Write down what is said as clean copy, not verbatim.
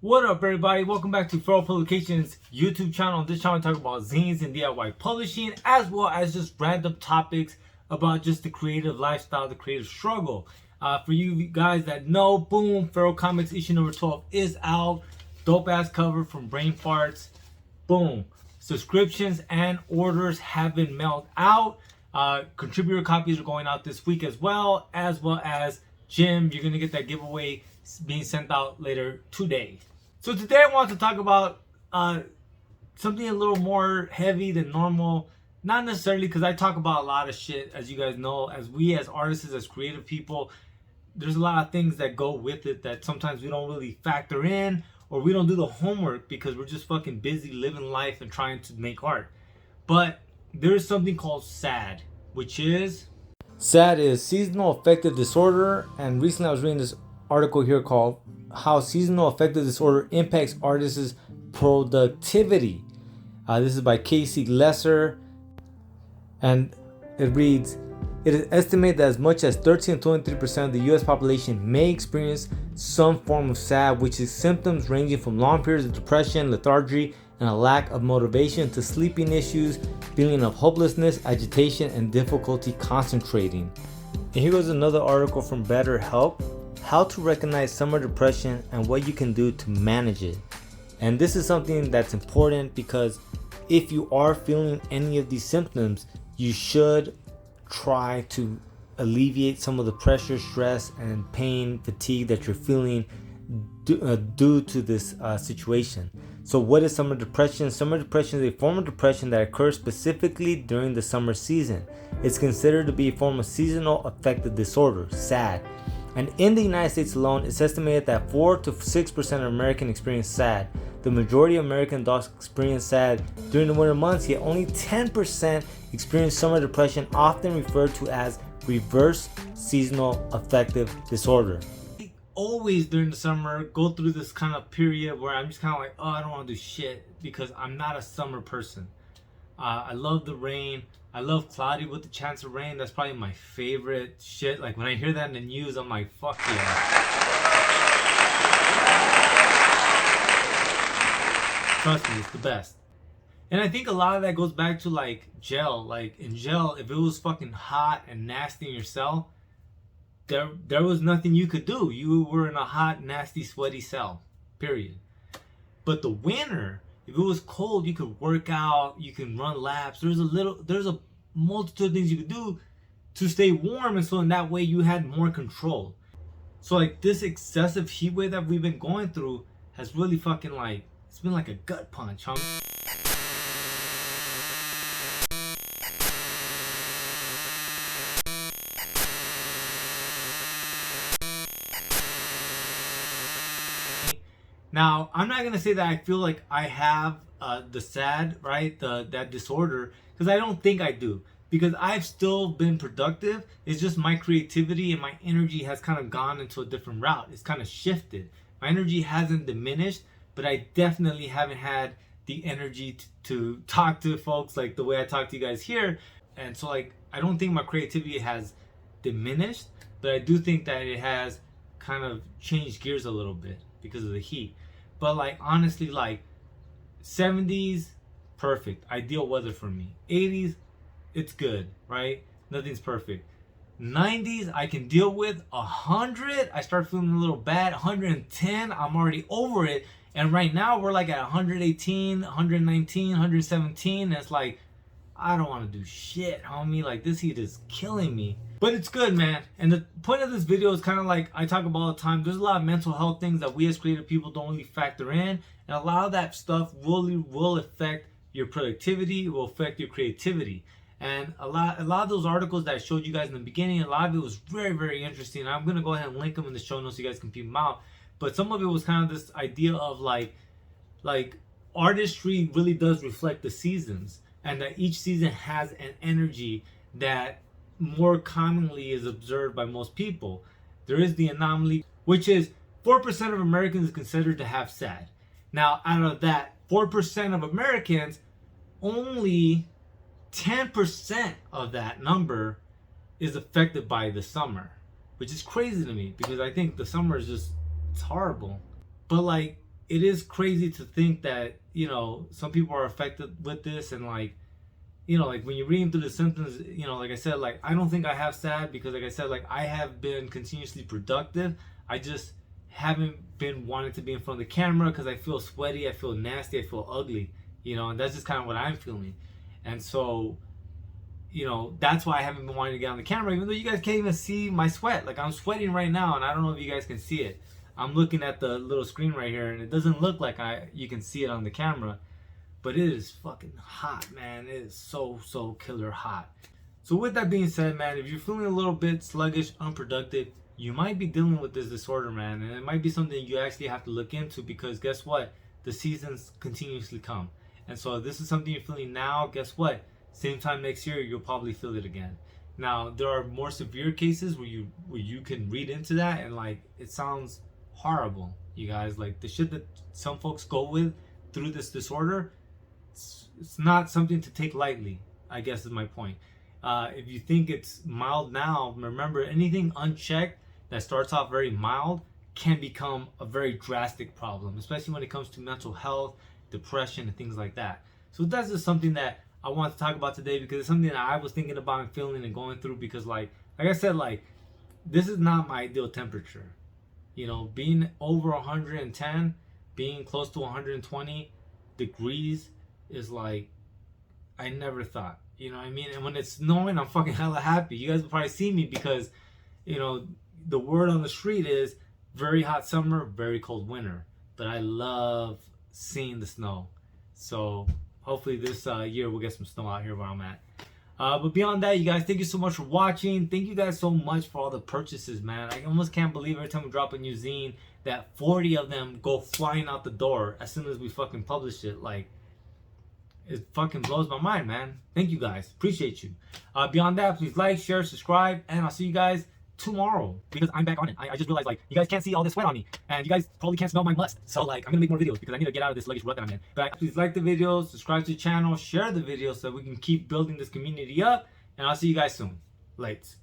What up, everybody? Welcome back to Feral Publications YouTube channel. On this channel, I talk about zines and DIY publishing, as well as just random topics about just the creative lifestyle, the creative struggle. For you guys that know, boom, Feral Comics issue number 12 is out. Dope ass cover from Brain Farts. Boom. Subscriptions and orders have been mailed out. Contributor copies are going out this week as well as Jim. You're gonna get that giveaway being sent out later today. So today I want to talk about something a little more heavy than normal. Not necessarily because I talk about a lot of shit, as you guys know, as artists, as creative people, there's a lot of things that go with it that sometimes we don't really factor in, or we don't do the homework because we're just fucking busy living life and trying to make art. But there's something called SAD, which is seasonal affective disorder. And recently I was reading this article here called How Seasonal Affective Disorder Impacts Artists' Productivity. This is by Casey Lesser, and it reads, it is estimated that as much as 13 to 23% of the US population may experience some form of SAD, which is symptoms ranging from long periods of depression, lethargy, and a lack of motivation to sleeping issues, feeling of hopelessness, agitation, and difficulty concentrating. And here goes another article from BetterHelp, how to recognize summer depression and what you can do to manage it. And this is something that's important because if you are feeling any of these symptoms, you should try to alleviate some of the pressure, stress, and pain, fatigue that you're feeling due to this situation. So what is summer depression? Summer depression is a form of depression that occurs specifically during the summer season. It's considered to be a form of seasonal affective disorder, SAD. And in the United States alone, it's estimated that 4 to 6% of Americans experience SAD. The majority of American adults experience SAD during the winter months, yet only 10% experience summer depression, often referred to as reverse seasonal affective disorder. I always during the summer go through this kind of period where I'm just kind of like, oh, I don't want to do shit because I'm not a summer person. I love the rain. I love cloudy with the chance of rain. That's probably my favorite shit. Like when I hear that in the news, I'm like, fuck yeah. Trust me, it's the best. And I think a lot of that goes back to like jail. Like in jail, if it was fucking hot and nasty in your cell, there was nothing you could do. You were in a hot, nasty, sweaty cell. Period. But the winter, if it was cold, you could work out, you can run laps. There's a multitude of things you could do to stay warm, and so in that way you had more control. So like this excessive heat wave that we've been going through has really fucking like, it's been like a gut punch, huh? Now, I'm not gonna say that I feel like I have the SAD, right? That disorder, because I don't think I do. Because I've still been productive. It's just my creativity and my energy has kind of gone into a different route. It's kind of shifted. My energy hasn't diminished, but I definitely haven't had the energy to talk to folks like the way I talk to you guys here. And so like, I don't think my creativity has diminished, but I do think that it has kind of changed gears a little bit because of the heat. But like honestly, like 70s, perfect, ideal weather for me. 80s, it's good, right? Nothing's perfect. 90s, I can deal with. 100, I start feeling a little bad. 110, I'm already over it. And right now we're like at 118, 119, 117. And it's like, I don't want to do shit, homie. Like this heat is killing me. But it's good, man. And the point of this video is kind of like I talk about all the time. There's a lot of mental health things that we as creative people don't really factor in. And a lot of that stuff really will affect your productivity. It will affect your creativity. And a lot of those articles that I showed you guys in the beginning, a lot of it was very, very interesting. I'm going to go ahead and link them in the show notes so you guys can peep them out. But some of it was kind of this idea of like artistry really does reflect the seasons. And that each season has an energy that more commonly is observed by most people. There is the anomaly, which is 4% of Americans is considered to have SAD. Now, out of that 4% of Americans, only 10% of that number is affected by the summer, which is crazy to me because I think the summer is just, it's horrible. But like it is crazy to think that, some people are affected with this, and like, like when you're reading through the symptoms, like I said, like I don't think I have SAD because, like I said, like I have been continuously productive. I just haven't been wanting to be in front of the camera because I feel sweaty, I feel nasty, I feel ugly, and that's just kind of what I'm feeling. And so, that's why I haven't been wanting to get on the camera, even though you guys can't even see my sweat. Like I'm sweating right now, and I don't know if you guys can see it. I'm looking at the little screen right here, and it doesn't look like you can see it on the camera. But it is fucking hot, man. It is so killer hot. So with that being said, man, if you're feeling a little bit sluggish, unproductive, you might be dealing with this disorder, man. And it might be something you actually have to look into, because guess what? The seasons continuously come. And so if this is something you're feeling now, guess what? Same time next year, you'll probably feel it again. Now, there are more severe cases where you can read into that, and like it sounds horrible, you guys. Like the shit that some folks go with through this disorder, it's not something to take lightly, I guess is my point. If you think it's mild now, remember, anything unchecked that starts off very mild can become a very drastic problem, especially when it comes to mental health, depression, and things like that. So that's just something that I want to talk about today, because it's something that I was thinking about and feeling and going through, because like I said, like this is not my ideal temperature. Being over 110, being close to 120 degrees is like, I never thought, what I mean? And when it's snowing, I'm fucking hella happy. You guys will probably see me because, the word on the street is very hot summer, very cold winter. But I love seeing the snow. So hopefully this year we'll get some snow out here where I'm at. But beyond that, you guys, thank you so much for watching. Thank you guys so much for all the purchases, man. I almost can't believe every time we drop a new zine that 40 of them go flying out the door as soon as we fucking publish it. Like, it fucking blows my mind, man. Thank you guys. Appreciate you. Beyond that, please like, share, subscribe, and I'll see you guys tomorrow, because I'm back on it. I just realized, like, you guys can't see all this sweat on me, and you guys probably can't smell my must. So, like, I'm gonna make more videos because I need to get out of this sluggish rut that I'm in. But please like the video, subscribe to the channel, share the video so we can keep building this community up, and I'll see you guys soon. Lates.